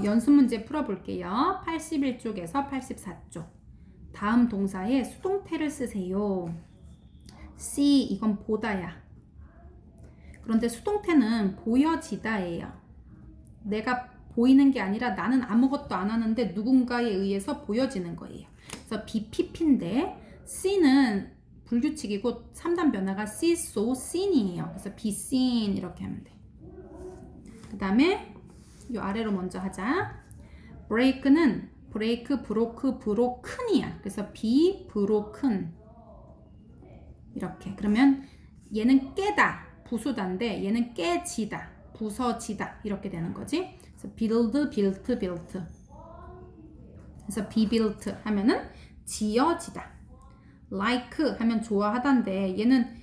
연습 문제 풀어볼게요. 81쪽에서 84쪽. 다음 동사에 수동태를 쓰세요. see, 이건 보다야. 그런데 수동태는 보여지다예요. 내가 보이는 게 아니라 나는 아무것도 안 하는데 누군가에 의해서 보여지는 거예요. 그래서 BPP인데 C는 불규칙이고 3단 변화가 see, so, seen이에요. 그래서 be seen 이렇게 하면 돼. 그 다음에 이 아래로 먼저 하자. break는 break, broke, broken이야. 그래서 be broken 이렇게. 그러면 얘는 깨다, 부수다인데 얘는 깨지다, 부서지다 이렇게 되는 거지. 그래서 build, built, built. 그래서 be built 하면은 지어지다. like 하면 좋아하다인데 얘는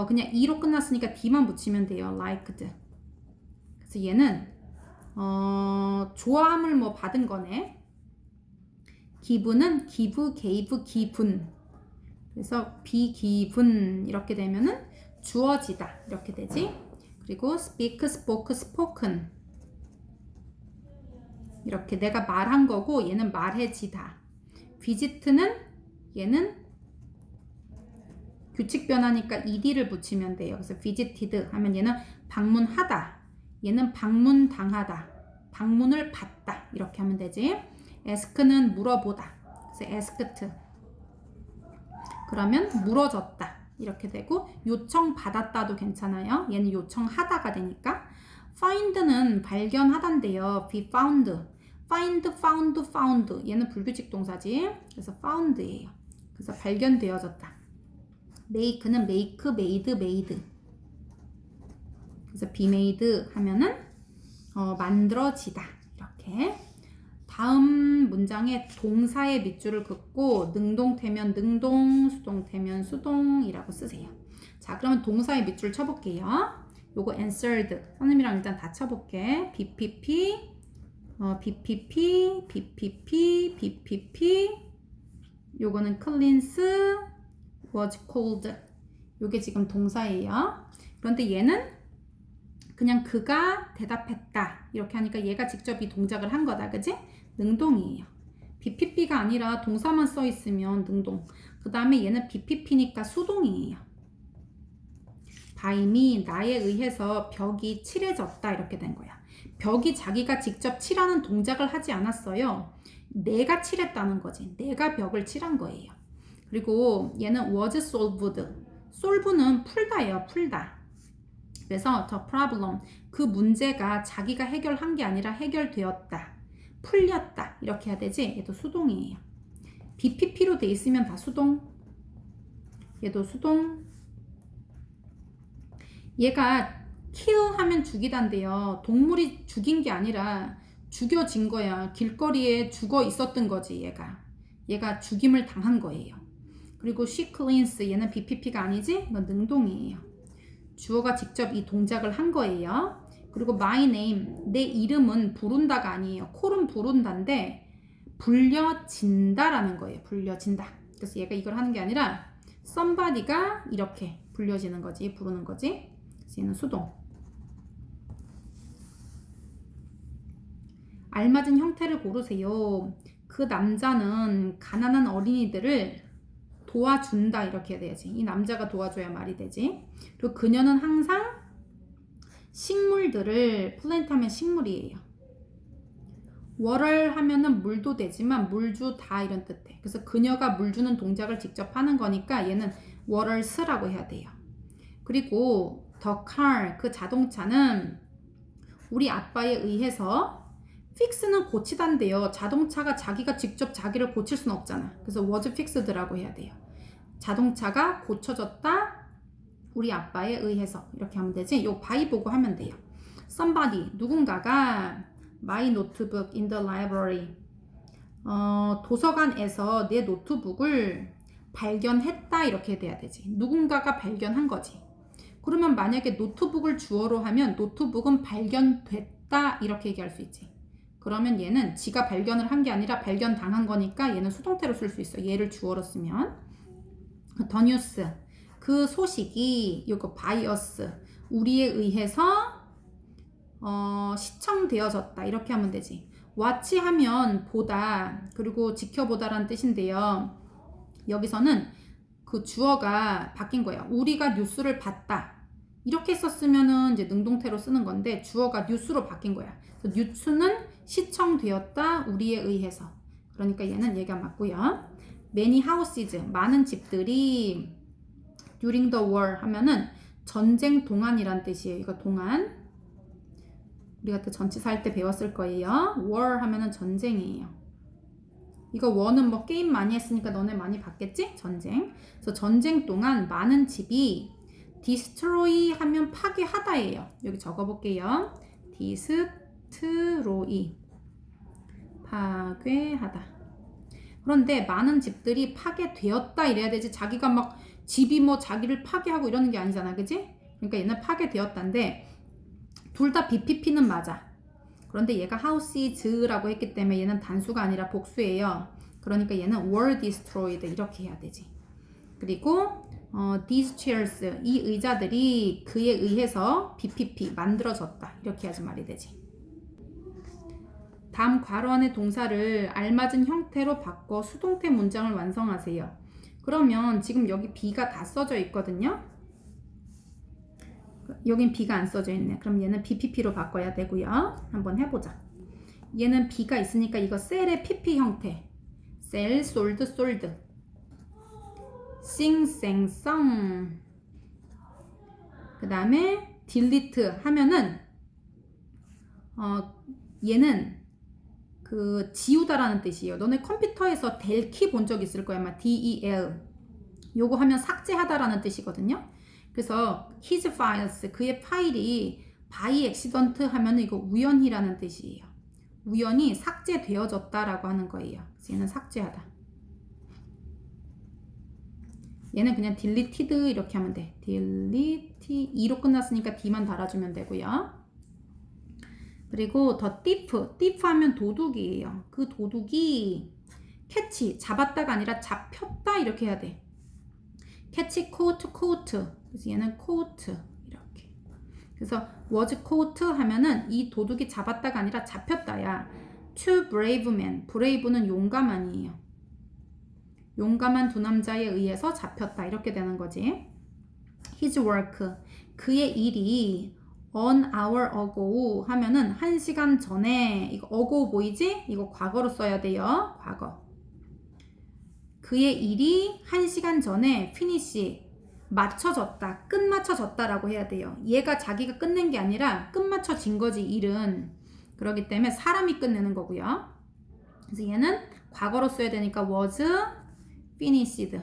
그냥 e로 끝났으니까 d만 붙이면 돼요. liked. 그래서 얘는 좋아함을 뭐 받은 거네. 기분은 give, gave, given. 그래서 be given 이렇게 되면은 주어지다 이렇게 되지. 그리고 speak, spoke, spoken 이렇게 내가 말한 거고 얘는 말해지다. visit는 얘는 규칙 변화니까 ed를 붙이면 돼요. 그래서 visited 하면 얘는 방문하다. 얘는 방문당하다. 방문을 받다. 이렇게 하면 되지. ask는 물어보다. 그래서 asked. 그러면 물어졌다. 이렇게 되고 요청받았다도 괜찮아요. 얘는 요청하다가 되니까. find는 발견하다인데요. be found. find, found, found. 얘는 불규칙 동사지. 그래서 found예요. 그래서 발견되어졌다. make는 make, made, made. 그래서 be made 하면은 만들어지다. 이렇게. 다음 문장에 동사의 밑줄을 긋고 능동태면 능동, 수동태면 수동이라고 쓰세요. 자, 그러면 동사의 밑줄 쳐볼게요. 요거 answered. 선생님이랑 일단 다 쳐볼게. BPP, BPP, BPP, BPP. 요거는 cleanse, was cold. 요게 지금 동사예요. 그런데 얘는 그냥 그가 대답했다. 이렇게 하니까 얘가 직접 이 동작을 한 거다. 그지? 능동이에요. BPP가 아니라 동사만 써 있으면 능동. 그 다음에 얘는 BPP니까 수동이에요. by me, 나에 의해서 벽이 칠해졌다. 이렇게 된 거야. 벽이 자기가 직접 칠하는 동작을 하지 않았어요. 내가 칠했다는 거지. 내가 벽을 칠한 거예요. 그리고 얘는 was solved. solve는 풀다예요. 풀다. 그래서 the problem, 그 문제가 자기가 해결한 게 아니라 해결되었다. 풀렸다. 이렇게 해야 되지? 얘도 수동이에요. BPP로 돼 있으면 다 수동. 얘도 수동. 얘가 kill 하면 죽이단데요. 동물이 죽인 게 아니라 죽여진 거야. 길거리에 죽어 있었던 거지, 얘가. 얘가 죽임을 당한 거예요. 그리고 she cleans, 얘는 BPP가 아니지? 이건 능동이에요. 주어가 직접 이 동작을 한 거예요. 그리고 my name, 내 이름은 부른다가 아니에요. 콜은 부른다인데 불려진다라는 거예요. 불려진다. 그래서 얘가 이걸 하는 게 아니라 somebody가 이렇게 불려지는 거지. 부르는 거지. 그래서 얘는 수동. 알맞은 형태를 고르세요. 그 남자는 가난한 어린이들을 도와준다 이렇게 해야 되지. 이 남자가 도와줘야 말이 되지. 그리고 그녀는 항상 식물들을, 플랜트 하면 식물이에요. water 하면은 물도 되지만 물 주다 이런 뜻해. 그래서 그녀가 물 주는 동작을 직접 하는 거니까 얘는 waters라고 해야 돼요. 그리고 the car, 그 자동차는 우리 아빠에 의해서 fix는 고치단데요. 자동차가 자기가 직접 자기를 고칠 수는 없잖아. 그래서 was fixed라고 해야 돼요. 자동차가 고쳐졌다. 우리 아빠에 의해서 이렇게 하면 되지. 요 by 보고 하면 돼요. somebody, 누군가가 my notebook in the library, 도서관에서 내 노트북을 발견했다 이렇게 돼야 되지. 누군가가 발견한 거지. 그러면 만약에 노트북을 주어로 하면 노트북은 발견됐다 이렇게 얘기할 수 있지. 그러면 얘는 지가 발견을 한 게 아니라 발견당한 거니까 얘는 수동태로 쓸 수 있어. 얘를 주어로 쓰면. the news, 그 소식이, 이거 by us, 우리에 의해서 시청되어졌다 이렇게 하면 되지. watch 하면 보다 그리고 지켜보다라는 뜻인데요. 여기서는 그 주어가 바뀐 거예요. 우리가 뉴스를 봤다. 이렇게 썼으면은 이제 능동태로 쓰는 건데 주어가 뉴스로 바뀐 거야. 그래서 뉴스는 시청되었다. 우리에 의해서. 그러니까 얘는 얘가 맞고요. Many houses, 많은 집들이 during the war 하면은 전쟁 동안이란 뜻이에요. 이거 동안. 우리가 또 전치사 할 때 배웠을 거예요. war 하면은 전쟁이에요. 이거 war는 뭐 게임 많이 했으니까 너네 많이 봤겠지? 전쟁. 그래서 전쟁 동안 많은 집이 destroy 하면 파괴하다예요. 여기 적어볼게요. destroy 파괴하다. 그런데 많은 집들이 파괴되었다 이래야 되지. 자기가 막 집이 뭐 자기를 파괴하고 이러는 게 아니잖아. 그지? 그러니까 얘는 파괴되었다인데 둘 다 BPP는 맞아. 그런데 얘가 houses라고 했기 때문에 얘는 단수가 아니라 복수예요. 그러니까 얘는 were destroyed 이렇게 해야 되지. 그리고 these chairs 이 의자들이 그에 의해서 BPP 만들어졌다 이렇게 하지 말이 되지. 다음 괄호 안의 동사를 알맞은 형태로 바꿔 수동태 문장을 완성하세요. 그러면 지금 여기 B가 다 써져 있거든요. 여긴 B가 안 써져 있네. 그럼 얘는 BPP로 바꿔야 되고요. 한번 해보자. 얘는 B가 있으니까 이거 셀의 PP 형태. 셀, sold, sold. sing, sang, sung. 그 다음에 delete 하면은 얘는 그 지우다라는 뜻이에요. 너네 컴퓨터에서 del 키 본 적 있을 거야. 아마 del. 요거 하면 삭제하다라는 뜻이거든요. 그래서 his files 그의 파일이 by accident 하면 이거 우연히라는 뜻이에요. 우연히 삭제되어졌다라고 하는 거예요. 그래서 얘는 삭제하다. 얘는 그냥 deleted 이렇게 하면 돼. delete 2로 끝났으니까 D만 달아주면 되고요. 그리고 더 thief 하면 도둑이에요. 그 도둑이 catch 잡았다가 아니라 잡혔다 이렇게 해야 돼. catch caught 그래서 얘는 caught 이렇게. 그래서 was caught 하면은 이 도둑이 잡았다가 아니라 잡혔다야. two brave men brave는 용감한이에요. 용감한 두 남자에 의해서 잡혔다 이렇게 되는 거지. his work 그의 일이 an hour ago 하면은 1시간 전에 이거 ago 보이지? 이거 과거로 써야 돼요. 과거. 그의 일이 1시간 전에 finish 맞춰졌다. 끝마쳐졌다라고 해야 돼요. 얘가 자기가 끝낸 게 아니라 끝마쳐진 거지 일은. 그렇기 때문에 사람이 끝내는 거고요. 그래서 얘는 과거로 써야 되니까 was finished.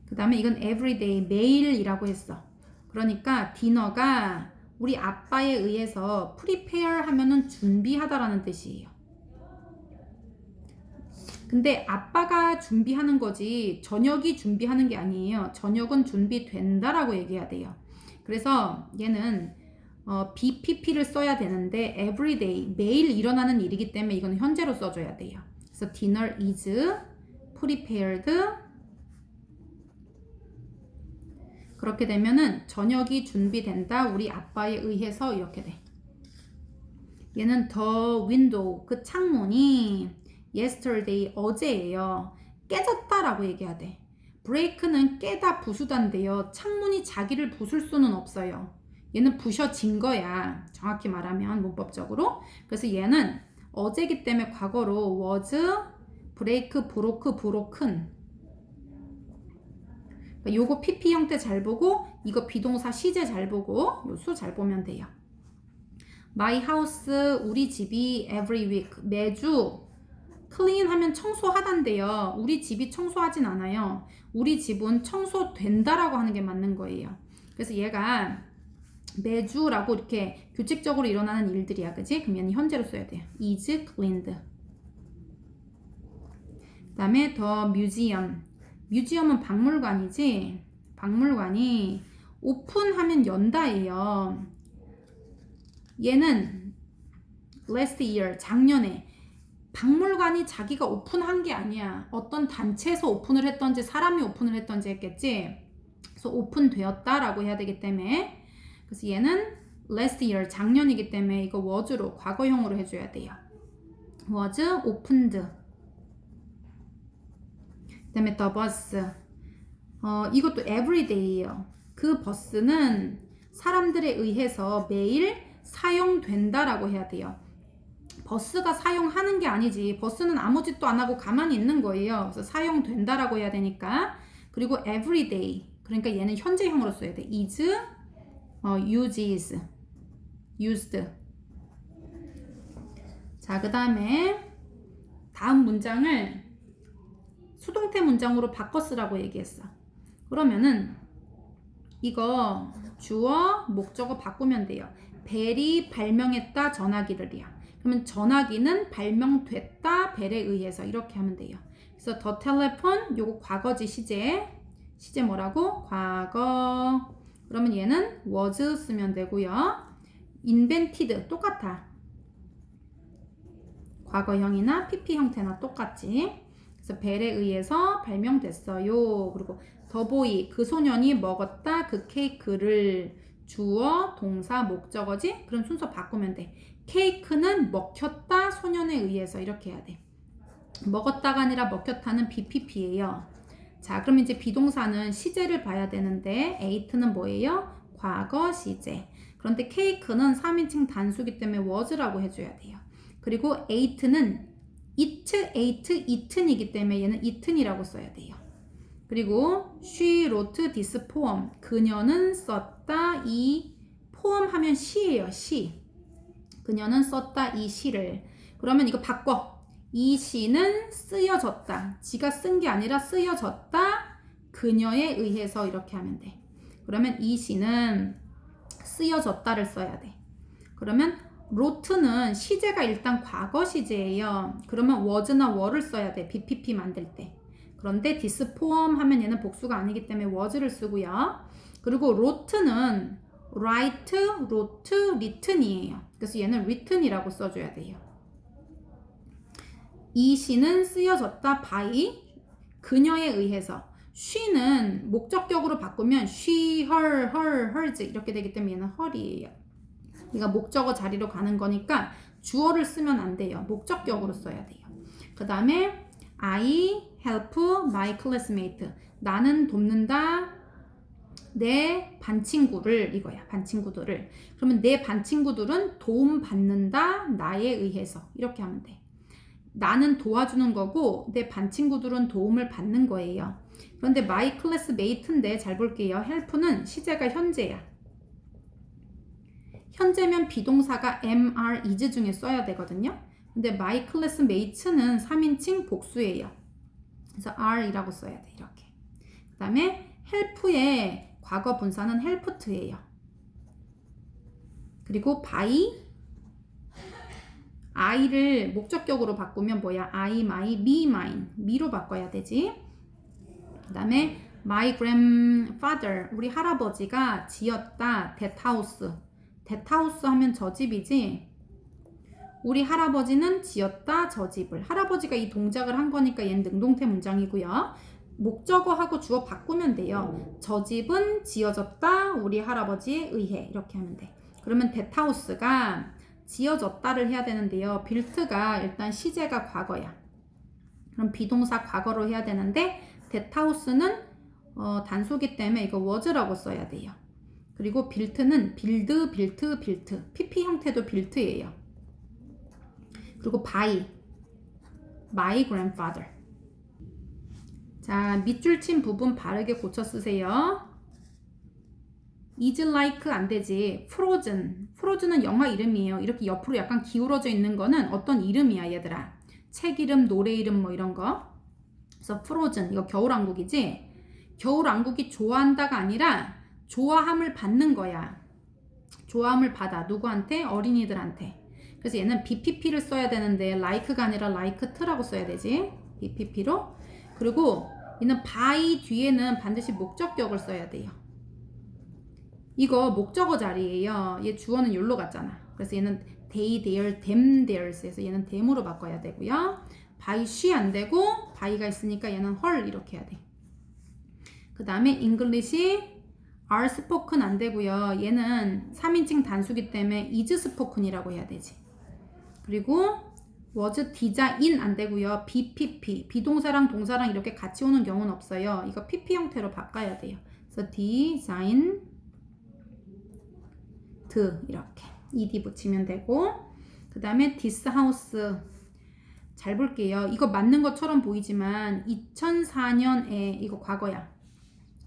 그 다음에 이건 everyday 매일이라고 했어. 그러니까 디너가 우리 아빠에 의해서 prepare 하면은 준비하다라는 뜻이에요. 근데 아빠가 준비하는 거지 저녁이 준비하는 게 아니에요. 저녁은 준비된다라고 얘기해야 돼요. 그래서 얘는 BPP를 써야 되는데 everyday 매일 일어나는 일이기 때문에 이거는 현재로 써줘야 돼요. 그래서 dinner is prepared. 그렇게 되면은 저녁이 준비된다. 우리 아빠에 의해서 이렇게 돼. 얘는 the window 그 창문이 yesterday 어제예요. 깨졌다라고 얘기해야 돼. break는 깨다 부수다인데요. 창문이 자기를 부술 수는 없어요. 얘는 부셔진 거야. 정확히 말하면 문법적으로. 그래서 얘는 어제기 때문에 과거로 was break, broke, broken. 요거 PP 형태 잘 보고 이거 비동사 시제 잘 보고 요 수 잘 보면 돼요. My house 우리 집이 every week 매주 clean 하면 청소하단데요. 우리 집이 청소하진 않아요. 우리 집은 청소된다라고 하는 게 맞는 거예요. 그래서 얘가 매주라고 이렇게 규칙적으로 일어나는 일들이야. 그지? 그럼 얘는 현재로 써야 돼요. is cleaned. 그 다음에 the museum. 뮤지엄은 박물관이지. 박물관이 오픈하면 연다예요. 얘는 last year 작년에 박물관이 자기가 오픈한 게 아니야. 어떤 단체에서 오픈을 했던지 사람이 오픈을 했던지 했겠지. 그래서 오픈되었다라고 해야 되기 때문에 그래서 얘는 last year 작년이기 때문에 이거 was로 과거형으로 해줘야 돼요. was opened. 그다음에 the bus. 이것도 everyday예요. 그 버스는 사람들에 의해서 매일 사용된다라고 해야 돼요. 버스가 사용하는 게 아니지. 버스는 아무 짓도 안 하고 가만히 있는 거예요. 그래서 사용된다라고 해야 되니까. 그리고 everyday. 그러니까 얘는 현재형으로 써야 돼. is, uses, used. 자, 그 다음에 다음 문장을 수동태 문장으로 바꿔 쓰라고 얘기했어. 그러면은 이거 주어, 목적어 바꾸면 돼요. 벨이 발명했다, 전화기를이야. 그러면 전화기는 발명됐다, 벨에 의해서 이렇게 하면 돼요. 그래서 the telephone, 요거 과거지 시제. 시제 뭐라고? 과거. 그러면 얘는 was 쓰면 되고요. invented 똑같아. 과거형이나 PP 형태나 똑같지. 그래서 벨에 의해서 발명됐어요. 그리고 the boy, 그 소년이 먹었다, 그 케이크를. 주어, 동사, 목적어지? 그럼 순서 바꾸면 돼. 케이크는 먹혔다, 소년에 의해서 이렇게 해야 돼. 먹었다가 아니라 먹혔다는 BPP예요. 자, 그럼 이제 비동사는 시제를 봐야 되는데 ate는 뭐예요? 과거 시제. 그런데 케이크는 3인칭 단수기 때문에 was라고 해줘야 돼요. 그리고 ate는 it, ate, eaten이기 때문에 얘는 eaten이라고 써야 돼요. 그리고 she wrote this poem. 그녀는 썼다 이 poem 하면 시예요. 시. 그녀는 썼다 이 시를. 그러면 이거 바꿔. 이 시는 쓰여졌다. 지가 쓴 게 아니라 쓰여졌다. 그녀에 의해서 이렇게 하면 돼. 그러면 이 시는 쓰여졌다를 써야 돼. 그러면 wrote는 시제가 일단 과거 시제예요. 그러면 was나 were를 써야 돼. BPP 만들 때. 그런데 this poem 하면 얘는 복수가 아니기 때문에 was를 쓰고요. 그리고 wrote는 write, wrote, written이에요. 그래서 얘는 written이라고 써줘야 돼요. 이 시는 쓰여졌다 by 그녀에 의해서. she는 목적격으로 바꾸면 she, her, hers 이렇게 되기 때문에 얘는 her이에요. 그러니까 목적어 자리로 가는 거니까 주어를 쓰면 안 돼요. 목적격으로 써야 돼요. 그 다음에 I help my classmate. 나는 돕는다 내 반친구를. 이거야, 반친구들을. 그러면 내 반친구들은 도움받는다 나에 의해서 이렇게 하면 돼. 나는 도와주는 거고 내 반친구들은 도움을 받는 거예요. 그런데 my classmate인데 잘 볼게요. help는 시제가 현재야. 현재면 비동사가 am, are, is 중에 써야 되거든요. 근데 my classmates는 3인칭 복수예요. 그래서 are이라고 써야 돼. 이렇게. 그 다음에 help의 과거 분사는 helped예요. 그리고 by I를 목적격으로 바꾸면 뭐야? I, my, me, mine. me로 바꿔야 되지. 그 다음에 my grandfather. 우리 할아버지가 지었다. that house. that house 하면 저 집이지. 우리 할아버지는 지었다 저 집을. 할아버지가 이 동작을 한 거니까 얘는 능동태 문장이고요. 목적어하고 주어 바꾸면 돼요. 저 집은 지어졌다 우리 할아버지에 의해. 이렇게 하면 돼. 그러면 that house가 지어졌다를 해야 되는데요. built가 일단 시제가 과거야. 그럼 비동사 과거로 해야 되는데 that house는 단수기 때문에 이거 was라고 써야 돼요. 그리고 built는 build, built, built. PP 형태도 built예요. 그리고 by my grandfather. 자, 밑줄 친 부분 바르게 고쳐 쓰세요. is like 안 되지. frozen. frozen은 영화 이름이에요. 이렇게 옆으로 약간 기울어져 있는 거는 어떤 이름이야, 얘들아. 책 이름, 노래 이름 뭐 이런 거. 그래서 frozen. 이거 겨울왕국이지. 겨울왕국이 좋아한다가 아니라 좋아함을 받는 거야. 좋아함을 받아. 누구한테? 어린이들한테. 그래서 얘는 BPP를 써야 되는데 like가 아니라 like to라고 써야 되지. BPP로. 그리고 얘는 by 뒤에는 반드시 목적격을 써야 돼요. 이거 목적어 자리예요. 얘 주어는 여기로 갔잖아. 그래서 얘는 they, their, them, theirs 해서 얘는 them으로 바꿔야 되고요. by she 안 되고 by가 있으니까 얘는 her 이렇게 해야 돼. 그 다음에 English are spoken 안 되고요. 얘는 3인칭 단수기 때문에 is spoken이라고 해야 되지. 그리고 was design 안 되고요. BPP, 비동사랑 동사랑 이렇게 같이 오는 경우는 없어요. 이거 PP 형태로 바꿔야 돼요. 그래서 designed 이렇게 ed 붙이면 되고, 그 다음에 this house 잘 볼게요. 이거 맞는 것처럼 보이지만 2004년에 이거 과거야.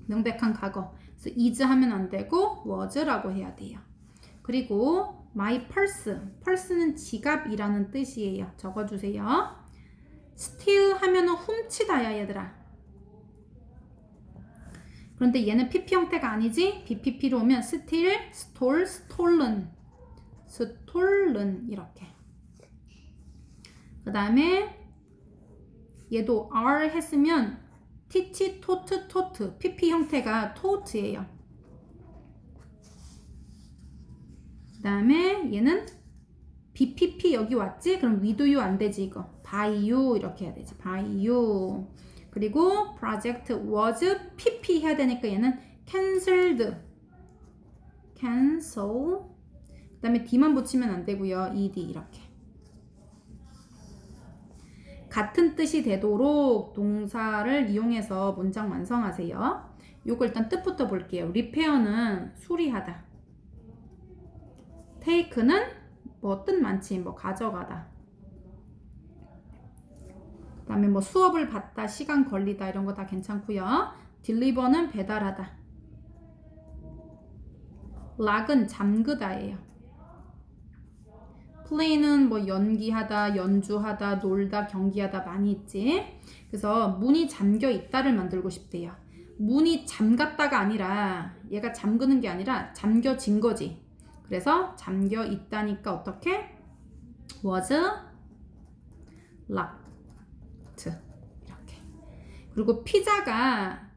명백한 과거. 그래서 is 하면 안 되고 was라고 해야 돼요. 그리고 my purse는 지갑이라는 뜻이에요. 적어주세요. steal 하면은 훔치다야 얘들아. 그런데 얘는 PP 형태가 아니지. BPP로 오면 steal, stole, stolen 이렇게. 그 다음에 얘도 R 했으면 teach, taught, PP 형태가 taught예요. 그 다음에 얘는 BPP 여기 왔지? 그럼 with you 안 되지 이거. by you 이렇게 해야 되지. by you. 그리고 project was PP 해야 되니까 얘는 cancelled. cancel. 그 다음에 D만 붙이면 안 되고요. ed 이렇게. 같은 뜻이 되도록 동사를 이용해서 문장 완성하세요. 요거 일단 뜻부터 볼게요. repair는 수리하다. take는 뭐 뜻 많지. 뭐 가져가다. 그 다음에 뭐 수업을 받다, 시간 걸리다 이런 거 다 괜찮고요. deliver는 배달하다. lock은 잠그다예요. play는 뭐 연기하다, 연주하다, 놀다, 경기하다 많이 있지. 그래서 문이 잠겨 있다를 만들고 싶대요. 문이 잠갔다가 아니라 얘가 잠그는 게 아니라 잠겨진 거지. 그래서 잠겨 있다니까 어떻게? was locked 이렇게. 그리고 피자가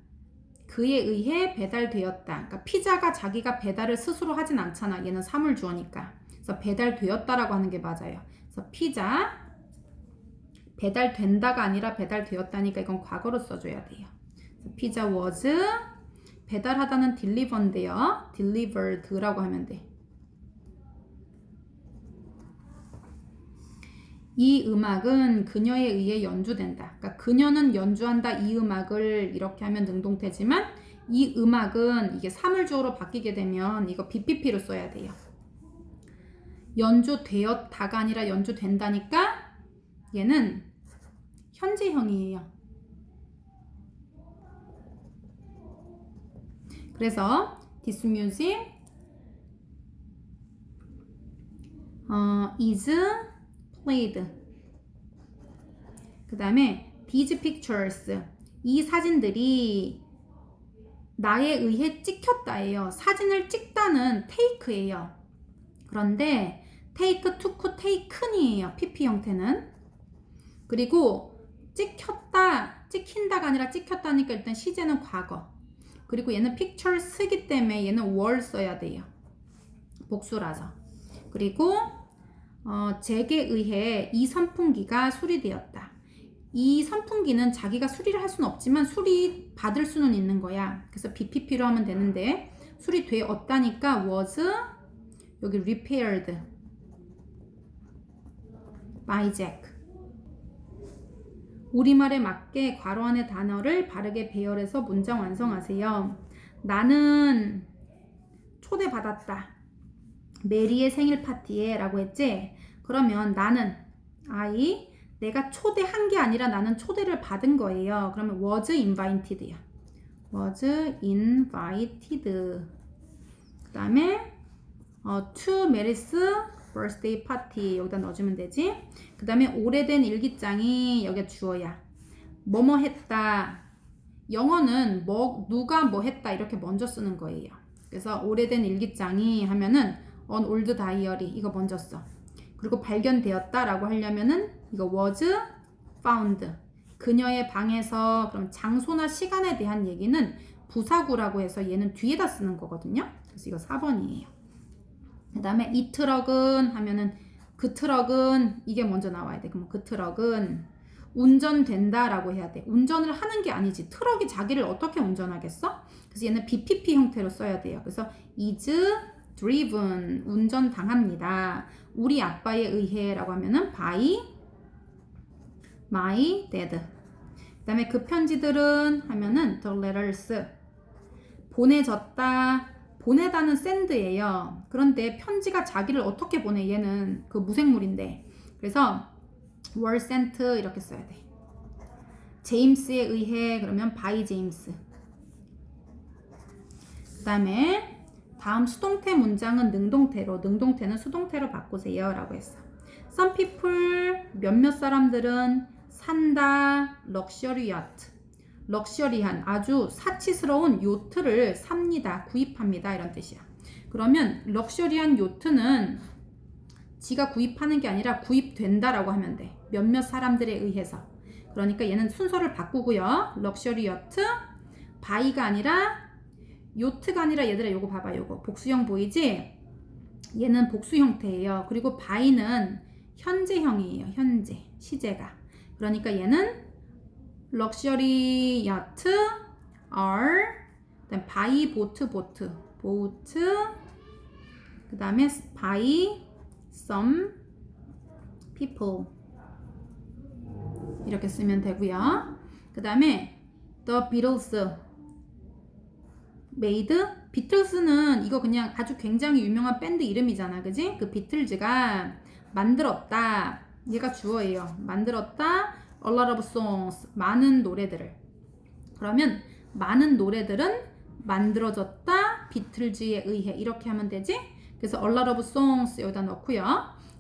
그에 의해 배달되었다. 그러니까 피자가 자기가 배달을 스스로 하진 않잖아. 얘는 사물주어니까. 그래서 배달되었다라고 하는 게 맞아요. 그래서 피자 배달된다가 아니라 배달되었다니까 이건 과거로 써줘야 돼요. 그래서 피자 was 배달하다는 delivered인데요. delivered라고 하면 돼. 이 음악은 그녀에 의해 연주된다. 그러니까 그녀는 연주한다 이 음악을 이렇게 하면 능동태지만 이 음악은 이게 사물주어로 바뀌게 되면 이거 BPP로 써야 돼요. 연주되었다가 아니라 연주된다니까 얘는 현재형이에요. 그래서 this music is played. 그 다음에 these pictures 이 사진들이 나에 의해 찍혔다예요. 사진을 찍다는 take예요. 그런데 take, took, taken이에요. PP 형태는. 그리고 찍혔다, 찍힌다가 아니라 찍혔다니까 일단 시제는 과거. 그리고 얘는 pictures이기 때문에 얘는 were 써야 돼요. 복수라서. 그리고 잭에 의해 이 선풍기가 수리되었다. 이 선풍기는 자기가 수리를 할 수는 없지만 수리 받을 수는 있는 거야. 그래서 BPP로 하면 되는데 수리되었다니까 was 여기 repaired by Jack. 우리말에 맞게 괄호 안의 단어를 바르게 배열해서 문장 완성하세요. 나는 초대받았다. 메리의 생일 파티에 라고 했지? 그러면 나는 내가 초대한 게 아니라 나는 초대를 받은 거예요. 그러면 was invited야. was invited. 그 다음에 to Mary's birthday party 여기다 넣어주면 되지. 그 다음에 오래된 일기장이 여기가 주어야. 뭐뭐 했다. 영어는 누가 뭐 했다 이렇게 먼저 쓰는 거예요. 그래서 오래된 일기장이 하면은 on old diary 이거 먼저 써. 그리고 발견되었다 라고 하려면은 이거 was found. 그녀의 방에서 그럼 장소나 시간에 대한 얘기는 부사구라고 해서 얘는 뒤에다 쓰는 거거든요. 그래서 이거 4번이에요. 그 다음에 이 트럭은 하면은 그 트럭은 이게 먼저 나와야 돼. 그럼 그 트럭은 운전된다라고 해야 돼. 운전을 하는 게 아니지. 트럭이 자기를 어떻게 운전하겠어? 그래서 얘는 BPP 형태로 써야 돼요. 그래서 is driven, 운전당합니다. 우리 아빠에 의해라고 하면은 by my dad. 그 다음에 그 편지들은 하면은 the letters, 보내졌다, 보내다는 send예요. 그런데 편지가 자기를 어떻게 보내? 얘는 그 무생물인데. 그래서 were sent 이렇게 써야 돼. 제임스에 의해 그러면 by 제임스. 그 다음에 다음 수동태 문장은 능동태로, 능동태는 수동태로 바꾸세요 라고 했어. Some people, 몇몇 사람들은 산다, 럭셔리 야트, 럭셔리한 아주 사치스러운 요트를 삽니다, 구입합니다 이런 뜻이야. 그러면 럭셔리한 요트는 지가 구입하는 게 아니라 구입된다라고 하면 돼. 몇몇 사람들에 의해서. 그러니까 얘는 순서를 바꾸고요. 럭셔리 요트, 바이가 아니라 요트가 아니라 얘들아 요거 봐봐. 요거 복수형 보이지? 얘는 복수 형태예요. 그리고 바이는 현재형이에요. 현재 시제가. 그러니까 얘는 럭셔리 야트 are, 그다음 바이 보트 보트 그 다음에 바이 some people 이렇게 쓰면 되고요. 그 다음에 the Beatles made, 비틀스는 이거 그냥 아주 굉장히 유명한 밴드 이름이잖아, 그지? 그 비틀즈가 만들었다, 얘가 주어예요. 만들었다 a lot of songs, 많은 노래들을. 그러면 많은 노래들은 만들어졌다 비틀즈에 의해 이렇게 하면 되지? 그래서 a lot of songs 여기다 넣고요.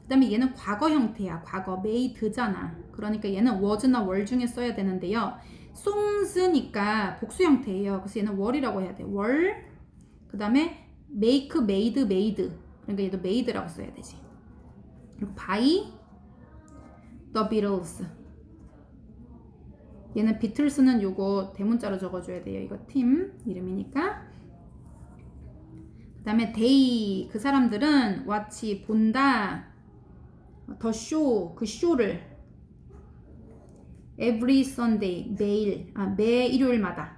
그 다음에 얘는 과거 형태야. 과거 made잖아. 그러니까 얘는 was나 were 중에 써야 되는데요. songs니까 복수 형태예요. 그래서 얘는 were이라고 해야 돼. were. 그 다음에 make, made, made. 그러니까 얘도 made라고 써야 되지. 그리고 by the Beatles. 얘는 비틀스는 요거 대문자로 적어줘야 돼요. 이거 팀 이름이니까. 그 다음에 they, 그 사람들은 watch, 본다. the show, 그 쇼를 every Sunday, 매 일요일마다.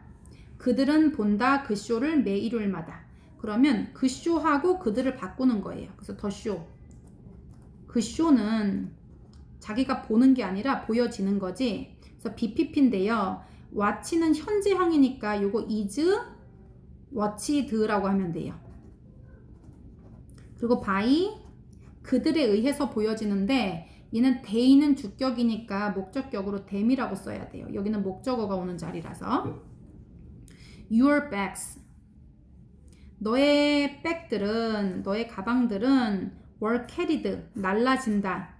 그들은 본다 그 쇼를 매 일요일마다. 그러면 그 쇼하고 그들을 바꾸는 거예요. 그래서 the show. 그 쇼는 자기가 보는 게 아니라 보여지는 거지. 그래서 BPP인데요. watch는 현재형이니까 요거 is watched라고 하면 돼요. 그리고 by, 그들에 의해서 보여지는데 얘는 they는 주격이니까 목적격으로 them이라고 써야 돼요. 여기는 목적어가 오는 자리라서. your bags, 너의 백들은, 너의 가방들은 were carried, 날라진다.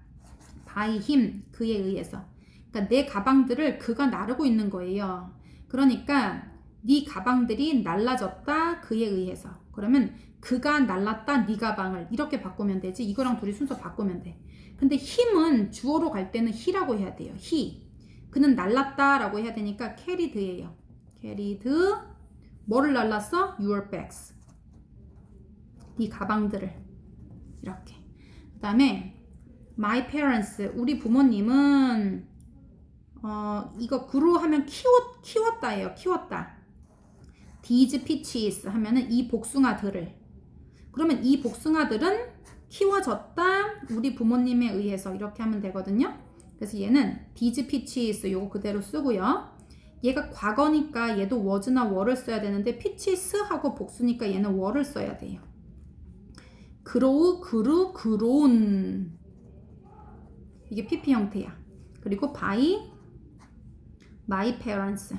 by him, 그에 의해서. 그러니까 내 가방들을 그가 나르고 있는 거예요. 그러니까 네 가방들이 날라졌다 그에 의해서. 그러면 그가 날랐다 네 가방을 이렇게 바꾸면 되지. 이거랑 둘이 순서 바꾸면 돼. 근데 힘은 주어로 갈 때는 he라고 해야 돼요. he. 그는 날랐다 라고 해야 되니까 carried예요. carried. 뭐를 날랐어? your bags. 네 가방들을. 이렇게. 그 다음에 my parents, 우리 부모님은 이거 grew 하면 키웠다예요. 키웠다. these peaches 하면은 이 복숭아들을. 그러면 이 복숭아들은 키워졌다 우리 부모님에 의해서 이렇게 하면 되거든요. 그래서 얘는 these peaches 요거 그대로 쓰고요. 얘가 과거니까 얘도 was나 were를 써야 되는데 peaches하고 복수니까 얘는 were를 써야 돼요. grew, grown. 이게 PP 형태야. 그리고 by my parents.